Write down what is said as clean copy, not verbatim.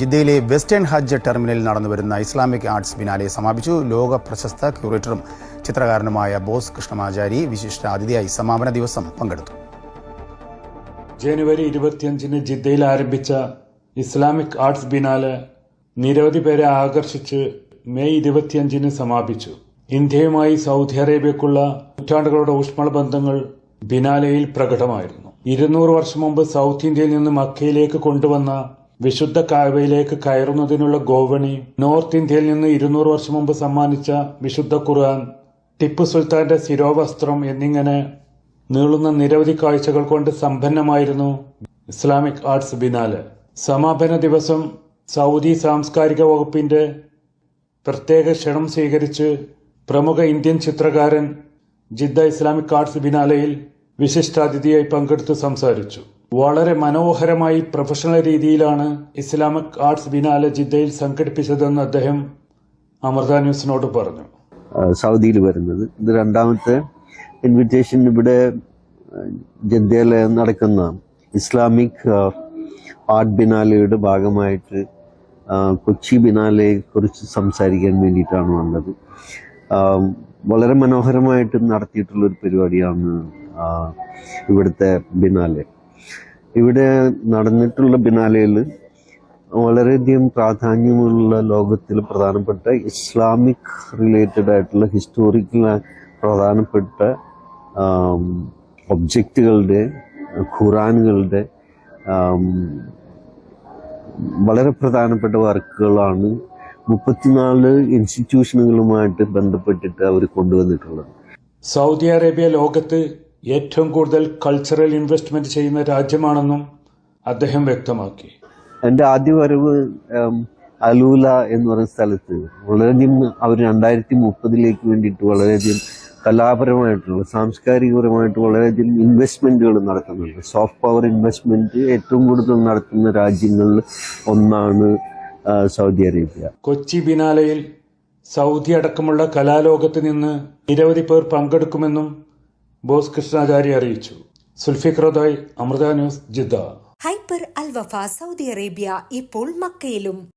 ജിദ്ദയിലെ വെസ്റ്റേൺ ഹജ്ജ് ടെർമിനലിൽ നടന്നുവരുന്ന ഇസ്ലാമിക് ആർട്സ് ബിനാലെ സമാപിച്ചു. ലോക പ്രശസ്ത ക്യൂറേറ്ററും ചിത്രകാരനുമായ ബോസ് കൃഷ്ണമാചാരി വിശിഷ്ട അതിഥിയായി സമാപന ദിവസം പങ്കെടുത്തു. ജനുവരി 25-ന് ജിദ്ദയിൽ ആരംഭിച്ച ഇസ്ലാമിക് ആർട്സ് ബിനാലെ നിരവധി പേരെ ആകർഷിച്ച് മെയ് 25-ന് സമാപിച്ചു. ഇന്ത്യയുമായി സൗദി അറേബ്യക്കുള്ള നൂറ്റാണ്ടുകളുടെ ഊഷ്മള ബന്ധങ്ങൾ ബിനാലെയിൽ പ്രകടമായിരുന്നു. 200 വർഷം മുമ്പ് സൗത്ത് ഇന്ത്യയിൽ നിന്ന് മക്കയിലേക്ക് കൊണ്ടുവന്ന വിശുദ്ധ കാബയിലേക്ക് കയറുന്നതിനുള്ള ഗോവണി, നോർത്ത് ഇന്ത്യയിൽ നിന്ന് 200 വർഷം മുമ്പ് സമ്മാനിച്ച വിശുദ്ധ ഖുർആൻ, ടിപ്പു സുൽത്താന്റെ ശിരോവസ്ത്രം എന്നിങ്ങനെ നീളുന്ന നിരവധി കാഴ്ചകൾ കൊണ്ട് സമ്പന്നമായിരുന്നു ഇസ്ലാമിക് ആർട്സ് ബിനാലെ. സമാപന ദിവസം സൗദി സാംസ്കാരിക വകുപ്പിന്റെ പ്രത്യേക ക്ഷണം സ്വീകരിച്ച് പ്രമുഖ ഇന്ത്യൻ ചിത്രകാരൻ ജിദ്ദ ഇസ്ലാമിക് ആർട്സ് ബിനാലയിൽ വിശിഷ്ടാതിഥിയായി പങ്കെടുത്ത് സംസാരിച്ചു. വളരെ മനോഹരമായി പ്രൊഫഷണൽ രീതിയിലാണ് ഇസ്ലാമിക് ആർട്സ് ബിനാലെ ജിദ്ദയിൽ സംഘടിപ്പിച്ചതെന്ന് അദ്ദേഹം അമൃത ന്യൂസിനോട് പറഞ്ഞു. സൗദിയിൽ വരുന്നത് ഇത് രണ്ടാമത്തെ ഇൻവിറ്റേഷൻ. ഇവിടെ ജിദ്ദയിൽ നടക്കുന്ന ഇസ്ലാമിക് ആർട്ട് ബിനാലയുടെ ഭാഗമായിട്ട് കൊച്ചി ബിനാലയെ കുറിച്ച് സംസാരിക്കാൻ വേണ്ടിയിട്ടാണ് വന്നത്. വളരെ മനോഹരമായിട്ട് നടത്തിയിട്ടുള്ളൊരു പരിപാടിയാണ് ഇവിടുത്തെ ബിനാലെ. ഇവിടെ നടന്നിട്ടുള്ള ബിനാലയിൽ വളരെയധികം പ്രാധാന്യമുള്ള ലോകത്തിൽ പ്രധാനപ്പെട്ട ഇസ്ലാമിക് റിലേറ്റഡ് ആയിട്ടുള്ള ഹിസ്റ്റോറിക്കൽ പ്രധാനപ്പെട്ട ഒബ്ജക്റ്റുകളുടെ, ഖുറാനുകളുടെ വളരെ പ്രധാനപ്പെട്ട വർക്കുകളാണ് 34 ഇൻസ്റ്റിറ്റ്യൂഷനുകളുമായിട്ട് ബന്ധപ്പെട്ടിട്ട് അവർ കൊണ്ടുവന്നിട്ടുള്ളത്. സൗദി അറേബ്യ ലോകത്ത് ഏറ്റവും കൂടുതൽ കൾച്ചറൽ ഇൻവെസ്റ്റ്മെന്റ് ചെയ്യുന്ന രാജ്യമാണെന്നും അദ്ദേഹം വ്യക്തമാക്കി. എൻ്റെ ആദ്യ വരവ് അലൂല എന്ന് പറയുന്ന സ്ഥലത്ത് വളരെയധികം അവർ 2030 വേണ്ടിയിട്ട് വളരെയധികം കലാപരമായിട്ടുള്ള, സാംസ്കാരികപരമായിട്ട് വളരെയധികം ഇൻവെസ്റ്റ്മെന്റുകൾ നടത്തുന്നുണ്ട്. സോഫ്റ്റ് പവർ ഇൻവെസ്റ്റ്മെന്റ് ഏറ്റവും കൂടുതൽ നടത്തുന്ന രാജ്യങ്ങളിൽ ഒന്നാണ് സൗദി അറേബ്യ. കൊച്ചി ബിനാലയിൽ സൗദി അടക്കമുള്ള കലാലോകത്ത് നിന്ന് നിരവധി പേർ പങ്കെടുക്കുമെന്നും ബോസ് കൃഷ്ണാചാരി അറിയിച്ചു. സുൽഫിഖ്റോദായ്, അമൃത ന്യൂസ്, ജിദ്ദ. ഹൈപ്പർ അൽ വഫ സൗദി അറേബ്യ ഇപ്പോൾ മക്കയിലും.